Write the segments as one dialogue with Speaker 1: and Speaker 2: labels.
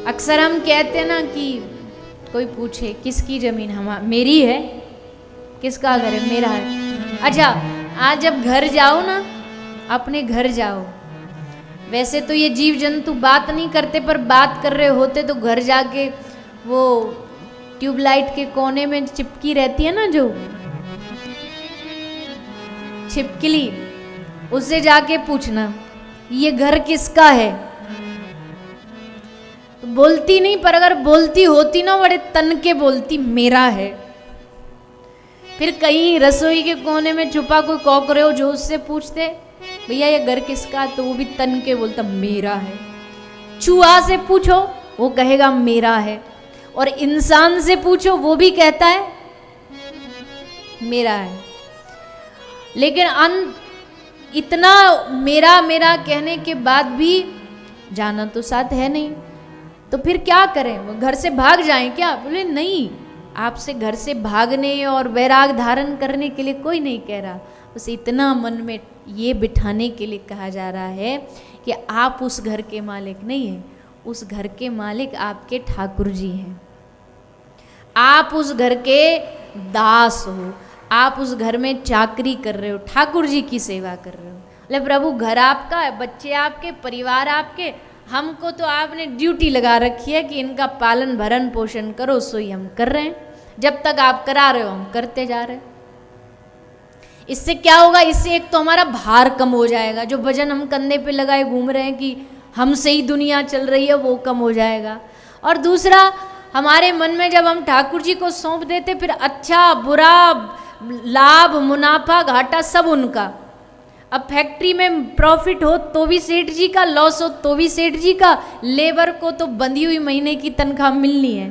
Speaker 1: अक्सर हम कहते हैं ना कि कोई पूछे किसकी जमीन, मेरी है, किसका घर है, मेरा है। अच्छा, आज जब घर जाओ ना, अपने घर जाओ, वैसे तो ये जीव जंतु बात नहीं करते, पर बात कर रहे होते तो घर जाके वो ट्यूबलाइट के कोने में चिपकी रहती है ना, जो छिपकली, उससे जाके पूछना ये घर किसका है। तो बोलती नहीं, पर अगर बोलती होती ना, बड़े तन के बोलती मेरा है। फिर कहीं रसोई के कोने में छुपा कोई कॉकरोच जो उससे पूछते भैया ये घर किसका, तो वो भी तन के बोलता मेरा है। चूहा से पूछो वो कहेगा मेरा है, और इंसान से पूछो वो भी कहता है मेरा है। लेकिन इतना मेरा मेरा कहने के बाद भी जाना तो साथ है नहीं, तो फिर क्या करें? वो घर से भाग जाएं क्या? बोले नहीं, आपसे घर से भागने और वैराग धारण करने के लिए कोई नहीं कह रहा, बस इतना मन में ये बिठाने के लिए कहा जा रहा है कि आप उस घर के मालिक नहीं हैं, उस घर के मालिक आपके ठाकुर जी हैं। आप उस घर के दास हो, आप उस घर में चाकरी कर रहे हो, ठाकुर जी की सेवा कर रहे हो। अरे प्रभु, घर आपका है, बच्चे आपके, परिवार आपके, हमको तो आपने ड्यूटी लगा रखी है कि इनका पालन भरण पोषण करो, सो ही हम कर रहे हैं। जब तक आप करा रहे हो हम करते जा रहे हैं। इससे क्या होगा? इससे एक तो हमारा भार कम हो जाएगा, जो वजन हम कंधे पे लगाए घूम रहे हैं कि हमसे ही दुनिया चल रही है, वो कम हो जाएगा। और दूसरा, हमारे मन में जब हम ठाकुर जी को सौंप देते, फिर अच्छा बुरा, लाभ मुनाफा घाटा सब उनका। अब फैक्ट्री में प्रॉफिट हो तो भी सेठ जी का, लॉस हो तो भी सेठ जी का, लेबर को तो बंधी हुई महीने की तनख्वाह मिलनी है।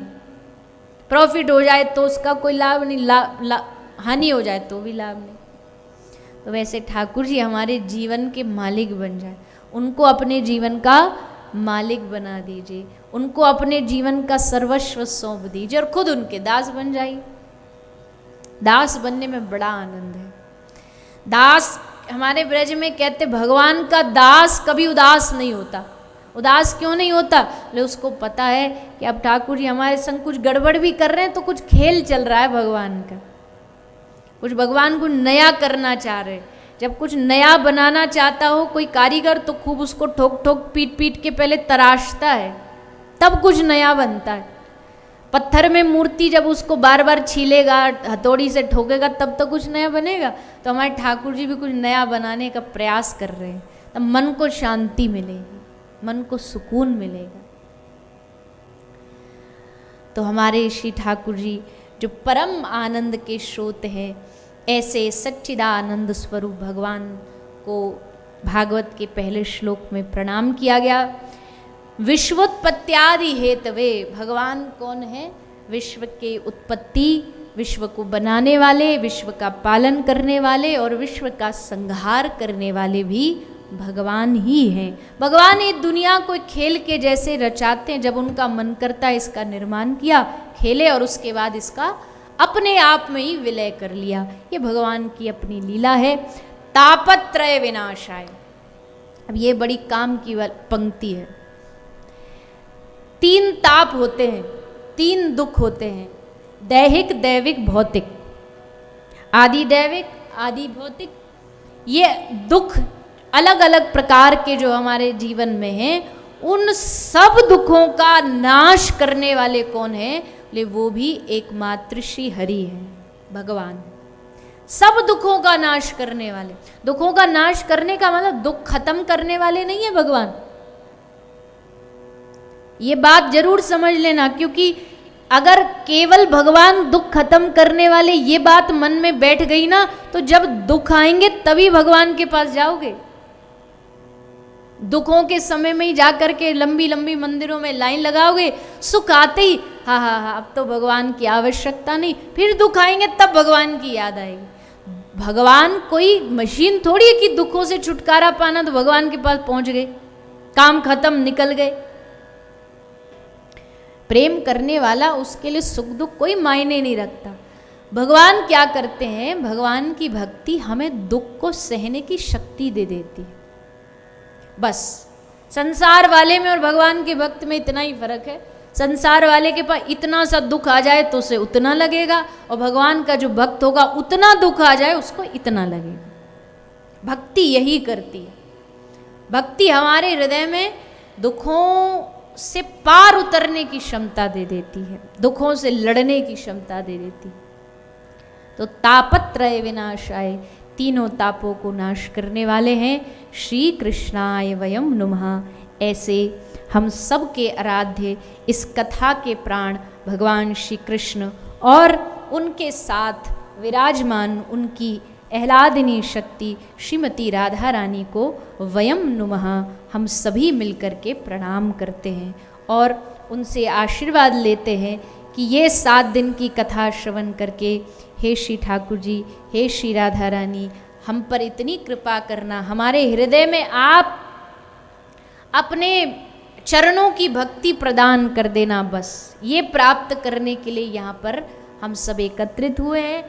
Speaker 1: प्रॉफिट हो जाए तो उसका कोई लाभ नहीं, हानि हो जाए तो भी लाभ नहीं। तो वैसे ठाकुर जी हमारे जीवन के मालिक बन जाए, उनको अपने जीवन का मालिक बना दीजिए, उनको अपने जीवन का सर्वस्व सौंप दीजिए और खुद उनके दास बन जाइए। दास बनने में बड़ा आनंद है। दास, हमारे ब्रज में कहते भगवान का दास कभी उदास नहीं होता। उदास क्यों नहीं होता? ले उसको पता है कि अब ठाकुर जी हमारे संग कुछ गड़बड़ भी कर रहे हैं, तो कुछ खेल चल रहा है भगवान का, कुछ भगवान को नया करना चाह रहे। जब कुछ नया बनाना चाहता हो कोई कारीगर, तो खूब उसको ठोक ठोक पीट पीट के पहले तराशता है, तब कुछ नया बनता है। पत्थर में मूर्ति जब उसको बार बार छीलेगा, हथौड़ी से ठोकेगा, तब तो कुछ नया बनेगा। तो हमारे ठाकुर जी भी कुछ नया बनाने का प्रयास कर रहे हैं, तब मन को शांति मिलेगी, मन को सुकून मिलेगा। तो हमारे श्री ठाकुर जी जो परम आनंद के स्रोत हैं, ऐसे सच्चिदानंद स्वरूप भगवान को भागवत के पहले श्लोक में प्रणाम किया गया। विश्वोत्पत्त्यादि हेतवे, भगवान कौन है? विश्व के उत्पत्ति, विश्व को बनाने वाले, विश्व का पालन करने वाले और विश्व का संहार करने वाले भी भगवान ही हैं। भगवान ये दुनिया को खेल के जैसे रचाते हैं, जब उनका मन करता है इसका निर्माण किया, खेले और उसके बाद इसका अपने आप में ही विलय कर लिया। ये भगवान की अपनी लीला है। तापत्रय विनाशाय, अब ये बड़ी काम की पंक्ति है। 3 ताप होते हैं, 3 दुख होते हैं, दैहिक, दैविक, भौतिक। आदि दैविक, आदि भौतिक। ये दुख अलग अलग प्रकार के जो हमारे जीवन में हैं, उन सब दुखों का नाश करने वाले कौन है? ले वो भी एकमात्र श्री हरि है, भगवान। सब दुखों का नाश करने वाले। दुखों का नाश करने का मतलब दुख खत्म करने वाले नहीं है भगवान। ये बात जरूर समझ लेना, क्योंकि अगर केवल भगवान दुख खत्म करने वाले ये बात मन में बैठ गई ना, तो जब दुख आएंगे तभी भगवान के पास जाओगे। दुखों के समय में ही जाकर के लंबी लंबी मंदिरों में लाइन लगाओगे, सुख आते ही हाँ हाँ हाँ अब तो भगवान की आवश्यकता नहीं, फिर दुख आएंगे तब भगवान की याद आएगी। भगवान कोई मशीन थोड़ी है कि दुखों से छुटकारा पाना तो भगवान के पास पहुंच गए, काम खत्म, निकल गए। प्रेम करने वाला, उसके लिए सुख दुख कोई मायने नहीं रखता। भगवान क्या करते हैं? भगवान की भक्ति हमें दुख को सहने की शक्ति दे देती है। बस संसार वाले में और भगवान के भक्त में इतना ही फर्क है। संसार वाले के पास इतना सा दुख आ जाए तो उसे उतना लगेगा, और भगवान का जो भक्त होगा उतना दुख आ जाए उसको इतना लगेगा। भक्ति यही करती है। भक्ति हमारे हृदय में दुखों से पार उतरने की क्षमता दे देती है, दुखों से लड़ने की क्षमता दे देती है। तो तापत्रय विनाशाय, तीनों तापों को नाश करने वाले हैं श्री कृष्णाय वयम नुमः। ऐसे हम सब के आराध्य, इस कथा के प्राण भगवान श्री कृष्ण और उनके साथ विराजमान उनकी आह्लादिनी शक्ति श्रीमती राधा रानी को वयम नुमः, हम सभी मिलकर के प्रणाम करते हैं और उनसे आशीर्वाद लेते हैं कि ये 7 दिन की कथा श्रवण करके हे श्री ठाकुर जी, हे श्री राधा रानी, हम पर इतनी कृपा करना, हमारे हृदय में आप अपने चरणों की भक्ति प्रदान कर देना। बस ये प्राप्त करने के लिए यहाँ पर हम सब एकत्रित हुए हैं।